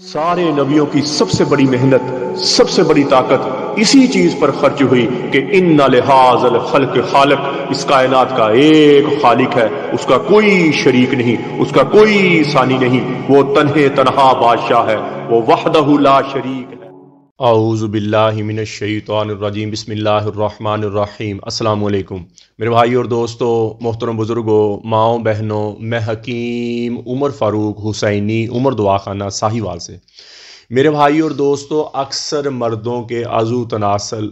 सारे नबियों की सबसे बड़ी मेहनत, सबसे बड़ी ताकत इसी चीज पर खर्च हुई कि इन्ना लिहाज़ल खल्क खालिक, इस कायनात का एक खालिक है, उसका कोई शरीक नहीं, उसका कोई सानी नहीं, वो तन्हे तन्हा बादशाह है, वो वहदहु ला शरीक है। औज़ु बिल्लाहि मिनश शैतानिर रजीम, बिस्मिल्लाहिर रहमानिर रहीम। अस्सलाम वालेकुम मेरे भाई और दोस्तों, मोहतरम बुजुर्गों, माओ बहनों, मैं हकीम उमर फ़ारूक हुसैनी, उमर दुआखाना साहिवाल से। मेरे भाई और दोस्तों, अक्सर मर्दों के आज़ू तनासल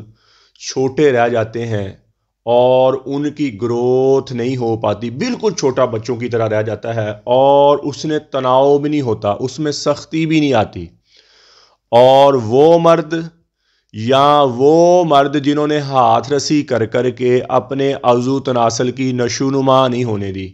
छोटे रह जाते हैं और उनकी ग्रोथ नहीं हो पाती, बिल्कुल छोटा बच्चों की तरह रह जाता है और उसने तनाव भी नहीं होता, उसमें सख्ती भी नहीं आती। और वो मर्द जिन्होंने हाथ रसी कर कर के अपने अज़ू तनासल की नशोनुमा नहीं होने दी,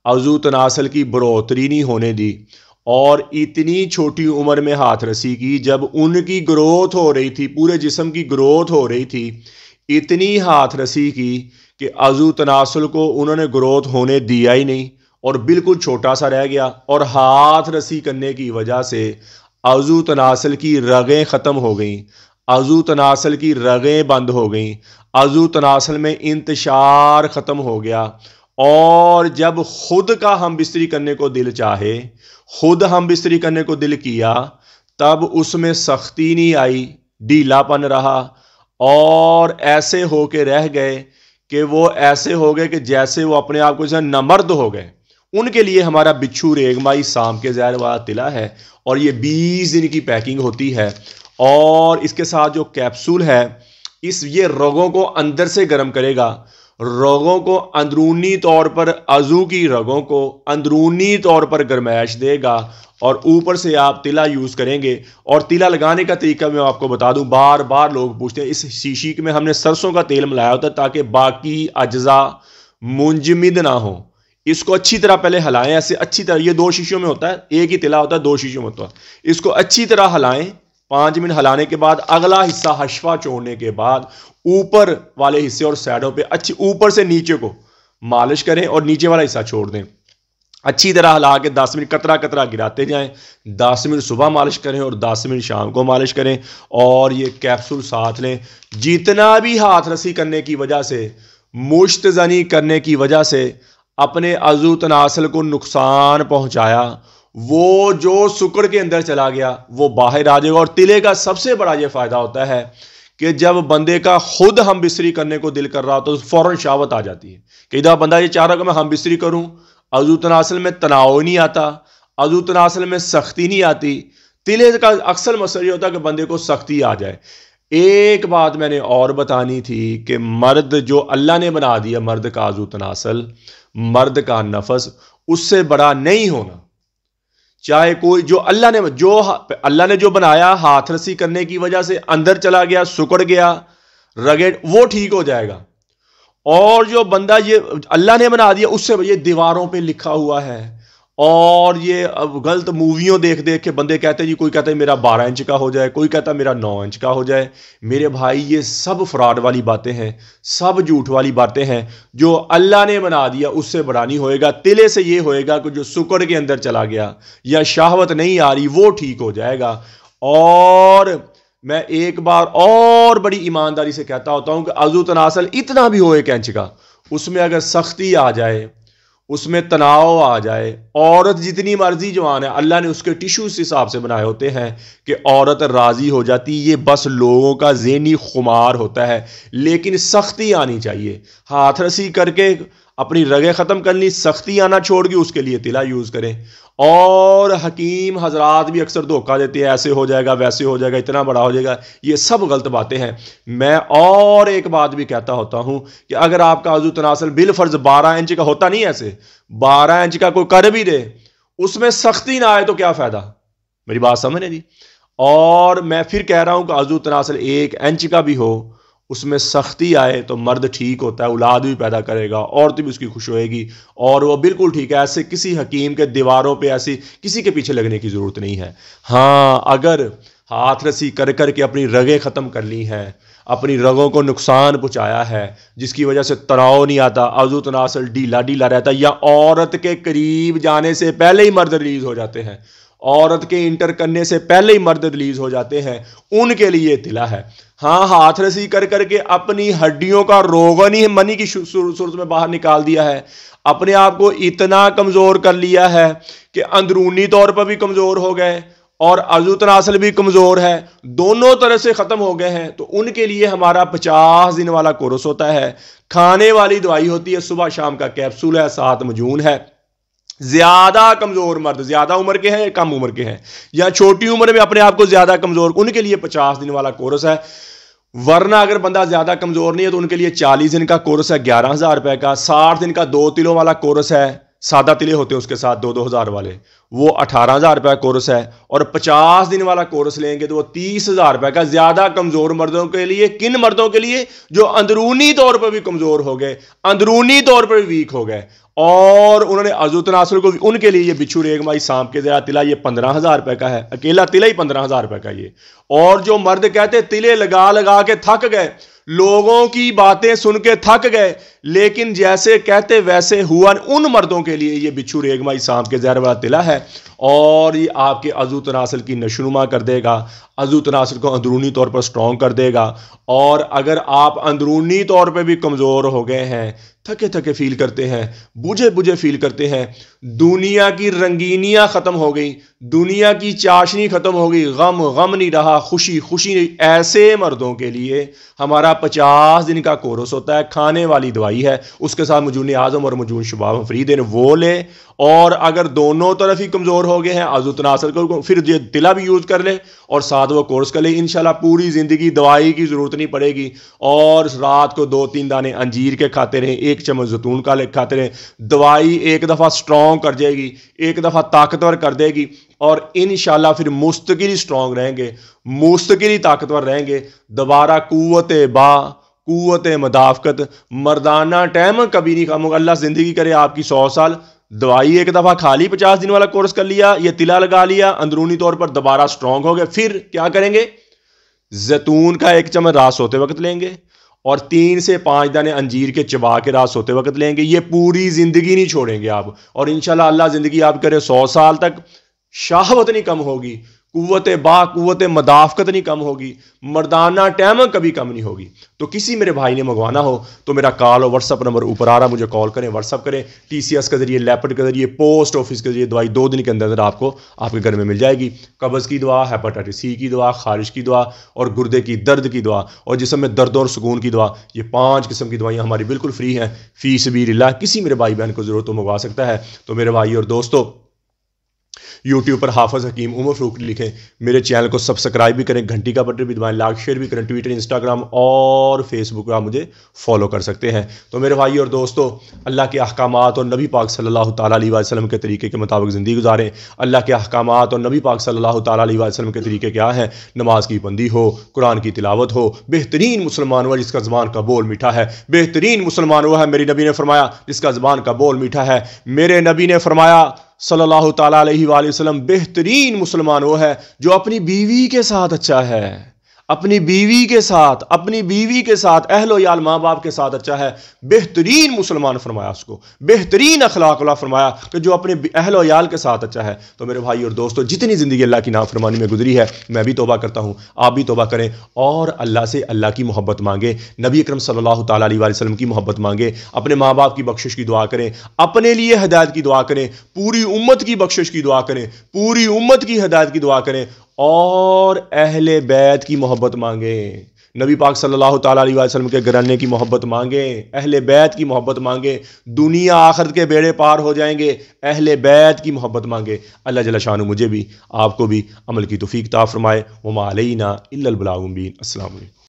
अज़ू तनासल की बढ़ोतरी नहीं होने दी, और इतनी छोटी उम्र में हाथ रसी की जब उनकी ग्रोथ हो रही थी, पूरे जिस्म की ग्रोथ हो रही थी, इतनी हाथ रसी की कि अज़ू तनासल को उन्होंने ग्रोथ होने दिया ही नहीं और बिल्कुल छोटा सा रह गया। और हाथ रसी करने की वजह से अज़ू तनासल की रगें ख़त्म हो गईं, अज़ू तनासल की रगें बंद हो गईं, अज़ू तनासल में इंतशार ख़त्म हो गया। और जब खुद का हम बिस्तरी करने को दिल चाहे, खुद हम बिस्तरी करने को दिल किया, तब उसमें सख्ती नहीं आई, ढीलापन रहा और ऐसे हो के रह गए कि वो ऐसे हो गए कि जैसे वो अपने आप को जैसे नमर्द हो गए। उनके लिए हमारा बिच्छू रेगमाई सांप के जहर वाला तिला है और ये 20 दिन की पैकिंग होती है और इसके साथ जो कैप्सूल है ये रगों को अंदर से गर्म करेगा, रगों को अंदरूनी तौर पर, अज़ू की रगों को अंदरूनी तौर पर गर्माइश देगा और ऊपर से आप तिला यूज़ करेंगे। और तिला लगाने का तरीका मैं आपको बता दूं, बार बार लोग पूछते हैं, इस शीशी में हमने सरसों का तेल मिलाया होता है ताकि बाकी अज्जा मुंजमिद ना हो। इसको अच्छी तरह पहले हलाएं, ऐसे अच्छी तरह, ये 2 शीशियों में होता है, एक ही तिला होता है, 2 शीशियों में होता है। इसको अच्छी तरह हलाएं, 5 मिनट हलाने के बाद अगला हिस्सा हशफा छोड़ने के बाद ऊपर वाले हिस्से और साइडों पे अच्छी ऊपर से नीचे को मालिश करें और नीचे वाला हिस्सा छोड़ दें। अच्छी तरह हला के 10 मिनट कतरा कतरा गिराते जाएं। 10 मिनट सुबह मालिश करें और 10 मिनट शाम को मालिश करें और ये कैप्सूल साथ लें। जितना भी हाथ रसी करने की वजह से, मुश्तजनी करने की वजह से अपने अज़ू तनासल को नुकसान पहुंचाया, वो जो सुकड़ के अंदर चला गया वो बाहर आ जाएगा। और तिले का सबसे बड़ा ये फायदा होता है कि जब बंदे का खुद हम बिस्तरी करने को दिल कर रहा हो तो फौरन शहावत आ जाती है। कई दफा बंदा ये चाह रहा है कि मैं हम बिस्तरी करूं, अज़ू तनासल में तनाव नहीं आता, अज़ू तनासल में सख्ती नहीं आती। तिले का अक्सर मसला ये होता है कि बंदे को सख्ती आ जाए। एक बात मैंने और बतानी थी कि मर्द जो अल्लाह ने बना दिया, मर्द का अज़ू तनासल, मर्द का नफस उससे बड़ा नहीं होना। चाहे कोई जो अल्लाह ने जो बनाया, हाथ रसी करने की वजह से अंदर चला गया, सुकड़ गया, रगेट, वो ठीक हो जाएगा। और जो बंदा ये अल्लाह ने बना दिया, उससे ये दीवारों पे लिखा हुआ है और ये अब गलत मूवियों देख देख के बंदे कहते हैं जी, कोई कहता है मेरा 12 इंच का हो जाए, कोई कहता है मेरा 9 इंच का हो जाए। मेरे भाई, ये सब फ्रॉड वाली बातें हैं, सब झूठ वाली बातें हैं। जो अल्लाह ने बना दिया उससे बड़ा नहीं होएगा। तिले से ये होएगा कि जो सुकड़ के अंदर चला गया या शहवत नहीं आ रही वो ठीक हो जाएगा। और मैं एक बार और बड़ी ईमानदारी से कहता होता हूं कि अज़ू तनासल इतना भी हो 1 इंच का, उसमें अगर सख्ती आ जाए, उसमें तनाव आ जाए, औरत जितनी मर्जी जवान है, अल्लाह ने उसके टिश्यू इस हिसाब से बनाए होते हैं कि औरत राजी हो जाती। ये बस लोगों का ज़हनी खुमार होता है, लेकिन सख्ती आनी चाहिए। हाथ रसी करके अपनी रगें ख़त्म करनी, सख्ती आना छोड़ के उसके लिए तिला यूज़ करें। और हकीम हजरात भी अक्सर धोखा देते हैं, ऐसे हो जाएगा, वैसे हो जाएगा, इतना बड़ा हो जाएगा। ये सब गलत बातें हैं। मैं और एक बात भी कहता होता हूं कि अगर आपका अज़ू तनासल बिल फर्ज 12 इंच का होता, नहीं ऐसे 12 इंच का कोई कर भी दे, उसमें सख्ती ना आए तो क्या फ़ायदा। मेरी बात समझ नहीं दी। और मैं फिर कह रहा हूं कि अज़ू तनासल 1 इंच का भी हो, उसमें सख्ती आए तो मर्द ठीक होता है, औलाद भी पैदा करेगा, औरत भी उसकी खुश होएगी और वो बिल्कुल ठीक है। ऐसे किसी हकीम के दीवारों पे ऐसी किसी के पीछे लगने की ज़रूरत नहीं है। हाँ, अगर हाथ रसी कर कर के अपनी रगें ख़त्म कर ली हैं, अपनी रगों को नुकसान पहुंचाया है, जिसकी वजह से तनाव नहीं आता, अज़ू तनासल ढीला ढीला रहता है, या औरत के करीब जाने से पहले ही मर्द रिलीज हो जाते हैं عورت کے انٹر کرنے سے پہلے ہی مرد ریلیز ہو جاتے ہیں، ان کے لیے تلا ہے۔ ہاں، ہاتھ رسی کر کر کے اپنی ہڈیوں کا روغن ہی منی کی صورت میں باہر نکال دیا ہے، اپنے آپ کو اتنا کمزور کر لیا ہے کہ اندرونی طور پر بھی کمزور ہو گئے اور عضو تناسل بھی کمزور ہے، دونوں طرح سے ختم ہو گئے ہیں، تو ان کے لیے ہمارا 50 دن والا کورس ہوتا ہے۔ کھانے والی دوائی ہوتی ہے، صبح شام کا کیپسول ہے، 7 مجون ہے۔ زیادہ کمزور مرد، زیادہ عمر کے ہیں، کم عمر کے ہیں، یا چھوٹی عمر میں اپنے آپ کو زیادہ کمزور، ان کے لیے 50 دن والا کورس ہے۔ ورنہ اگر بندہ زیادہ کمزور نہیں ہے تو ان کے لیے 40 دن کا کورس ہے 11,000 روپے کا، 60 دن کا 2 تلوں والا کورس ہے، سادہ تلے ہوتے ہیں اس کے ساتھ 2,000 والے، وہ 18,000 روپے کا کورس ہے، اور 50 دن والا کورس لیں گے تو وہ 30,000 روپے کا۔ زیادہ کمزور مردوں کے لیے، کن مردوں کے لیے؟ جو اندرونی طور پر بھی کمزور ہو گئے، اندرونی طور پر بھی ویک ہو گئے، اور انہوں نے عضو تناسل کو، ان کے لیے یہ بچھو ریگمائی سانپ کے ذرا تلا یہ 15,000 روپے کا ہے، اکیلا تلا ہی 15,000 روپے کا یہ۔ اور جو مرد کہتے تلے لگا لگا کے تھک گئے، لوگوں کی باتیں سن کے تھک گئے، لیکن جیسے کہتے ویسے ہوا، ان مردوں کے لیے یہ بچھو ریگمائی سانپ کے زہر والا تلا ہے، اور یہ آپ کے عضو تناسل کی نشوونما کر دے گا، عضو تناسل کو اندرونی طور پر سٹرونگ کر دے گا۔ اور اگر آپ اندرونی طور پہ بھی کمزور ہو گئے ہیں، تھکے تھکے فیل کرتے ہیں، بجھے بجھے فیل کرتے ہیں، دنیا کی رنگینیاں ختم ہو گئی، دنیا کی چاشنی ختم ہو گئی، غم غم نہیں رہا، خوشی خوشی نہیں، ایسے مردوں کے لیے ہمارا 50 دن کا کورس ہوتا ہے۔ کھانے والی دوائی ہے، اس کے ساتھ مجون اعظم اور مجون شباب مفرید ہیں، وہ لے، اور اگر دونوں طرف ہی کمزور ہو گئے ہیں عضو تناسل کو، پھر یہ تلا بھی یوز کر لے اور ساتھ وہ کورس کر لے، انشاءاللہ پوری زندگی دوائی کی ضرورت نہیں پڑے گی۔ اور رات کو 2-3 دانے انجیر کے کھاتے رہیں، 1 چمچ زیتون کا کھاتے رہیں، دوائی ایک دفعہ سٹرونگ کر جائے گی، ایک دفعہ طاقتور کر دے گی، اور انشاءاللہ پھر مستقل سٹرونگ رہیں گے، مستقل طاقتور رہیں گے۔ دوبارہ قوت مدافعت، مردانہ ٹائم کبھی نہیں کم ہوگا۔ اللہ زندگی کرے آپ کی 100 سال۔ دوائی ایک دفعہ کھا لی، 50 دن والا کورس کر لیا، یہ تلا لگا لیا، اندرونی طور پر دوبارہ سٹرونگ ہو گئے، پھر کیا کریں گے؟ زیتون کا 1 چمچ رات سوتے وقت لیں گے، اور 3 سے 5 دانے انجیر کے چبا کے رات سوتے وقت لیں گے۔ یہ پوری زندگی نہیں چھوڑیں گے آپ، اور انشاءاللہ اللہ زندگی آپ کرے 100 سال تک، شہوت نہیں کم ہوگی، قوت مدافعت نہیں کم ہوگی، مردانہ ٹائم کبھی کم نہیں ہوگی۔ تو کسی میرے بھائی نے منگوانا ہو تو میرا کال اور واٹس اپ نمبر اوپر آ رہا، مجھے کال کریں، واٹس اپ کریں، TCS کے ذریعے، لیپٹ کے ذریعے، پوسٹ آفس کے ذریعے دوائی 2 دن کے اندر آپ کو آپ کے گھر میں مل جائے گی۔ قبض کی دعا، ہیپاٹائٹس C کی دعا، خارش کی دعا، اور گردے کی درد کی دعا، اور جسم میں درد اور سکون کی دعا، یہ 5 قسم کی دوائیاں ہماری بالکل فری ہیں، فی سبیل اللہ۔ کسی میرے بھائی بہن کو ضرورت تو منگوا سکتا ہے۔ تو میرے بھائی اور دوستو، یوٹیوب پر حافظ حکیم عمر فروخ لکھیں، میرے چینل کو سبسکرائب بھی کریں، گھنٹی کا بٹن بھی دبائیں، لائک شیئر بھی کریں، ٹویٹر، انسٹاگرام اور فیس بک پر آپ مجھے فالو کر سکتے ہیں۔ تو میرے بھائی اور دوستو، اللہ کے احکامات اور نبی پاک صلی اللہ تعالیٰ علیہ وسلم کے طریقے کے مطابق زندگی گزاریں۔ اللہ کے احکامات اور نبی پاک صلی اللہ تعالیٰ علیہ وسلم کے طریقے کیا ہیں؟ نماز کی بندی ہو، قرآن کی تلاوت ہو، بہترین مسلمان وہ جس کا زبان کا بول میٹھا ہے، بہترین مسلمان وہ ہے، میری نبی نے فرمایا، جس کا زبان کا بول میٹھا ہے۔ میرے نبی نے فرمایا صلی اللہ تعالیٰ علیہ وآلہ وسلم، بہترین مسلمان وہ ہے جو اپنی بیوی کے ساتھ اچھا ہے، اپنی بیوی کے ساتھ، اہل و عیال ماں باپ کے ساتھ اچھا ہے، بہترین مسلمان فرمایا اس کو، بہترین اخلاق والا فرمایا کہ جو اپنے اہل و عیال کے ساتھ اچھا ہے۔ تو میرے بھائی اور دوستو، جتنی زندگی اللہ کی نافرمانی میں گزری ہے، میں بھی توبہ کرتا ہوں، آپ بھی توبہ کریں، اور اللہ سے اللہ کی محبت مانگیں، نبی اکرم صلی اللہ تعالیٰ علیہ وآلہ وسلم کی محبت مانگیں، اپنے ماں باپ کی بخشش کی دعا کریں، اپنے لیے ہدایت کی دعا کریں، پوری امت کی بخشش کی دعا کریں، پوری امت کی ہدایت کی دعا کریں، اور اہل بیت کی محبت مانگیں، نبی پاک صلی اللہ تعالیٰ علیہ وسلم کے گھرانے کی محبت مانگیں، اہل بیت کی محبت مانگیں، دنیا آخرت کے بیڑے پار ہو جائیں گے، اہل بیت کی محبت مانگیں۔ اللہ جل شانہ مجھے بھی آپ کو بھی عمل کی توفیق عطا فرمائے۔ وما علینا الا البلاغ المبین۔ السلام علیکم۔